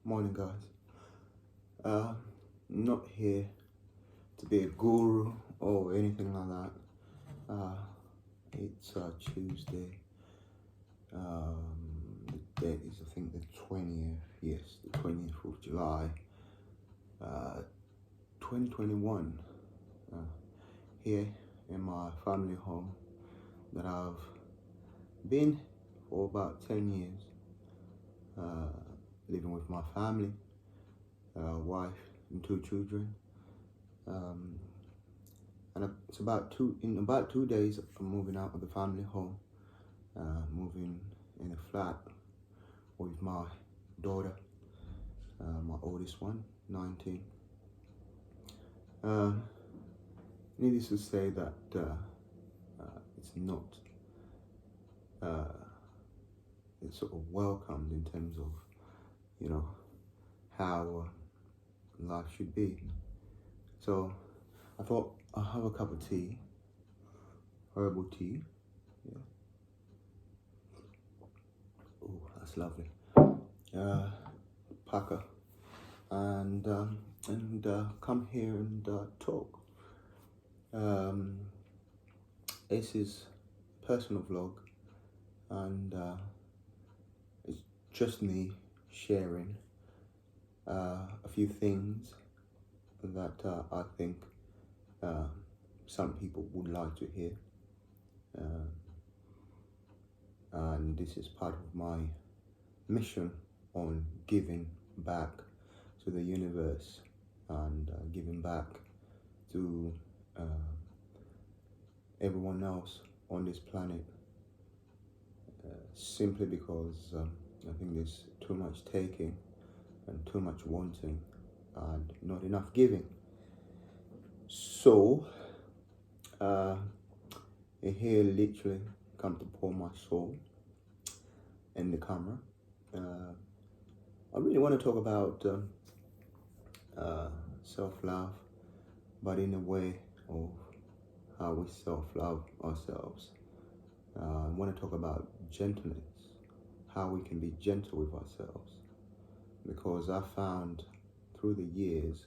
Morning, guys. I'm not here to be a guru or anything like that. It's Tuesday. The date is, I think, the 20th. Yes, the 20th of July, 2021. Here in my family home that I've been for about 10 years, living with my family, wife and 2 children. And it's in about 2 days, I'm moving out of the family home, moving in a flat with my daughter, my oldest one, 19. Needless to say that it's not it's sort of welcomed in terms of, how life should be. So I thought I'll have a cup of tea, herbal tea. Yeah. Oh, that's lovely. Packer, and come here and talk. This is a personal vlog, and it's just me sharing a few things that I think some people would like to hear, and this is part of my mission on giving back to the universe and giving back to everyone else on this planet, simply because I think there's too much taking and too much wanting and not enough giving. So here literally come to pour my soul in the camera. I really want to talk about self-love, but in a way of how we self-love ourselves. I want to talk about gentleness, how we can be gentle with ourselves, because I found through the years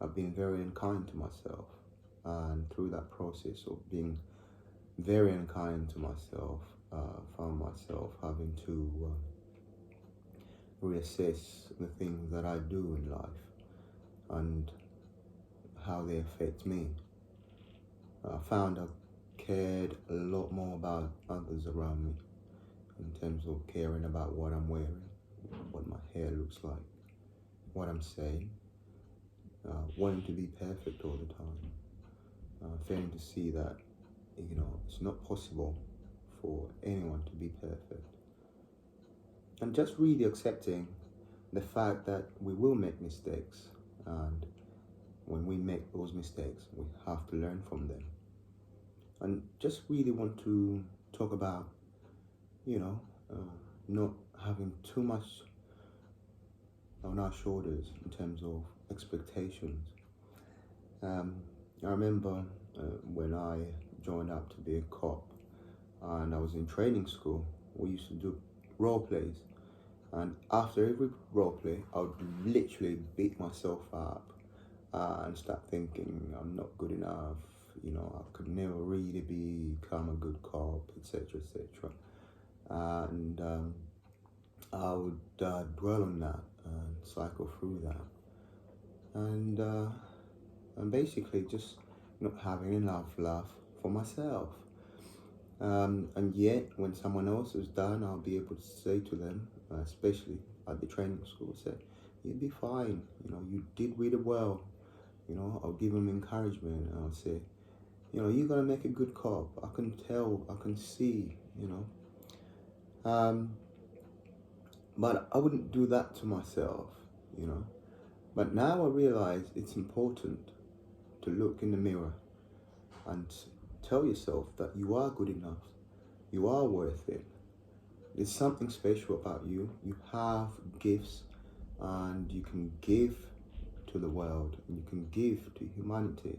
I've been very unkind to myself, and through that process of being very unkind to myself, found myself having to reassess the things that I do in life and how they affect me. I found I cared a lot more about others around me, in terms of caring about what I'm wearing, what my hair looks like, what I'm saying, wanting to be perfect all the time, failing to see that, it's not possible for anyone to be perfect. And just really accepting the fact that we will make mistakes, and when we make those mistakes, we have to learn from them. And just really want to talk about, not having too much on our shoulders in terms of expectations. I remember when I joined up to be a cop and I was in training school, we used to do role plays. And after every role play, I would literally beat myself up and start thinking I'm not good enough, I could never really become a good cop, etc., etc. And I would dwell on that and cycle through that, and basically just not having enough love for myself. And yet, when someone else is done, I'll be able to say to them, especially at the training school, say, "You'll be fine. You did really well." I'll give them encouragement. I'll say, "You're gonna make a good cop. I can tell. I can see." But I wouldn't do that to myself. But now I realize it's important to look in the mirror and tell yourself that you are good enough, you are worth it. There's something special about you. You have gifts, and you can give to the world, and you can give to humanity.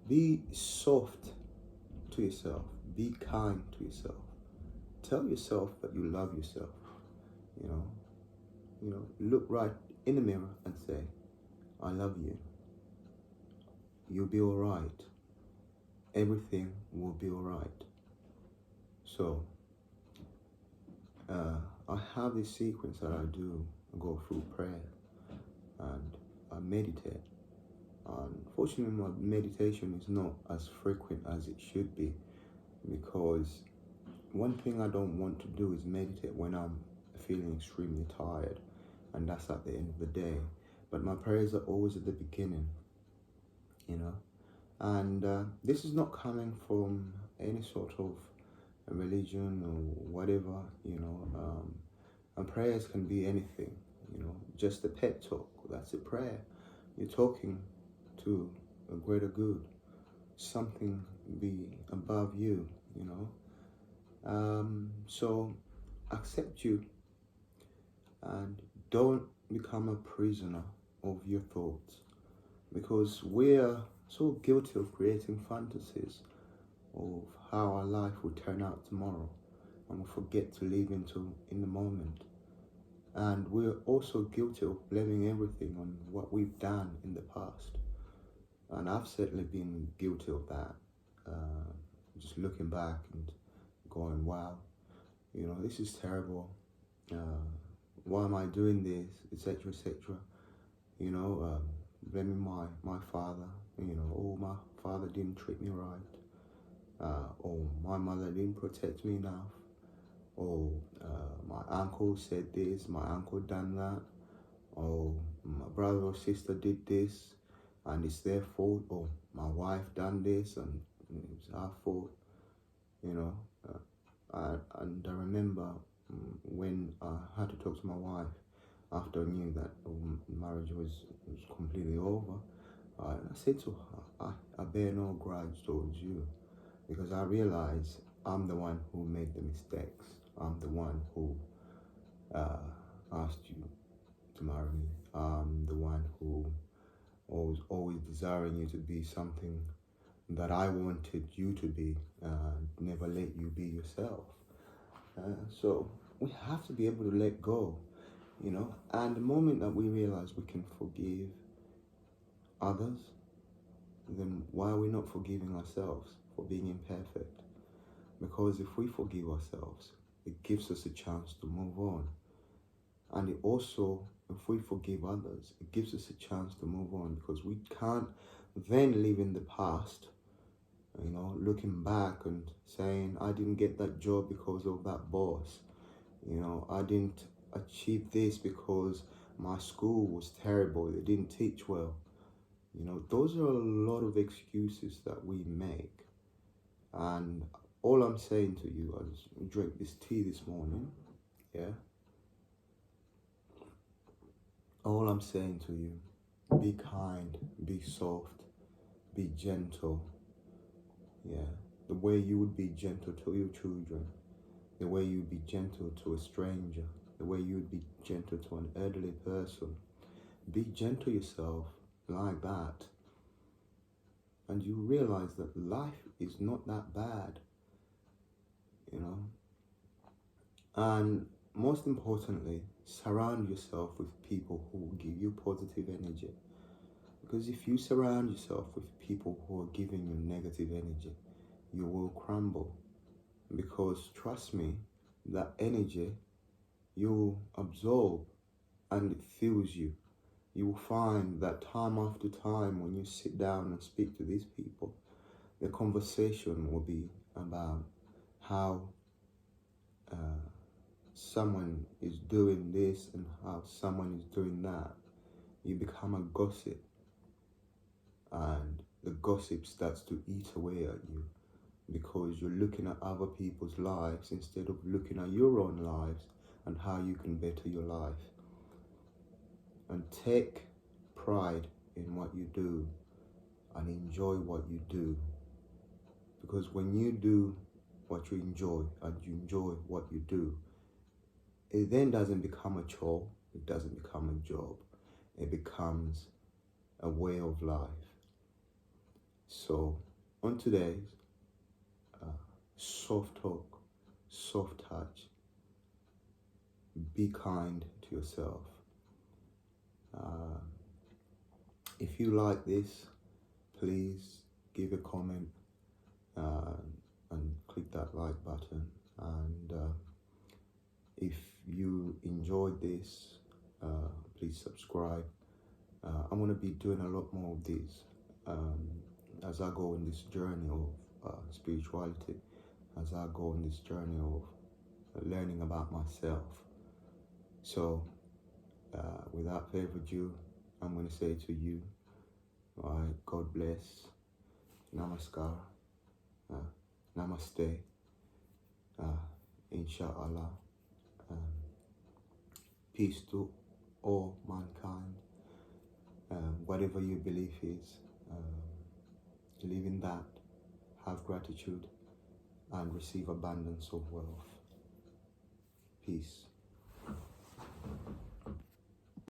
Be soft to yourself. Be kind to yourself. Tell yourself that you love yourself. look right in the mirror and say, I love you. You'll be all right. Everything will be all right. So, I have this sequence that I do. I go through prayer and I meditate. Unfortunately, my meditation is not as frequent as it should be, because one thing I don't want to do is meditate when I'm feeling extremely tired, and that's at the end of the day. But my prayers are always at the beginning, and this is not coming from any sort of religion or whatever, and prayers can be anything, just a pep talk, that's a prayer. You're talking to a greater good, something be above you, so accept you and don't become a prisoner of your thoughts, because we're so guilty of creating fantasies of how our life will turn out tomorrow, and we forget to live in the moment. And we're also guilty of blaming everything on what we've done in the past. And I've certainly been guilty of that. Just looking back and going, wow, this is terrible. Why am I doing this, etc., etc. Blaming my father. Oh, my father didn't treat me right. Or my mother didn't protect me enough. Or my uncle said this, my uncle done that. Or my brother or sister did this, and it's their fault. Or my wife done this, and it's our fault. And I remember when I had to talk to my wife after I knew that marriage was completely over. I said to her, I bear no grudge towards you, because I realize I'm the one who made the mistakes. I'm the one who asked you to marry me. I'm the one who was always desiring you to be something that I wanted you to be, never let you be yourself. So we have to be able to let go, and the moment that we realize we can forgive others, then why are we not forgiving ourselves for being imperfect? Because if we forgive ourselves, it gives us a chance to move on. And it also, if we forgive others, it gives us a chance to move on, because we can't then live in the past, looking back and saying, I didn't get that job because of that boss. I didn't achieve this because my school was terrible. They didn't teach well. Those are a lot of excuses that we make. And all I'm saying to you, I just drank this tea this morning, yeah? All I'm saying to you, be kind, be soft, be gentle, yeah? The way you would be gentle to your children, the way you would be gentle to a stranger, the way you would be gentle to an elderly person. Be gentle yourself like that, and you realize that life is not that bad, And most importantly, surround yourself with people who will give you positive energy. Because if you surround yourself with people who are giving you negative energy, you will crumble. Because trust me, that energy you absorb, and it fills you. You will find that time after time, when you sit down and speak to these people, the conversation will be about how someone is doing this and how someone is doing that. You become a gossip, and the gossip starts to eat away at you, because you're looking at other people's lives instead of looking at your own lives and how you can better your life. And take pride in what you do and enjoy what you do, because when you do what you enjoy and you enjoy what you do, it then doesn't become a chore, it doesn't become a job, it becomes a way of life. So on today's soft talk, soft touch, be kind to yourself. Uh, if you like this, please give a comment uh, and click that like button. And if you enjoyed this, please subscribe. I'm going to be doing a lot more of these as I go on this journey of spirituality, as I go on this journey of learning about myself. So without further ado, I'm going to say to you, all right, God bless, namaskar, namaste, inshallah, peace to all mankind. Whatever your belief is, live in that, have gratitude, and receive abundance of wealth. Peace.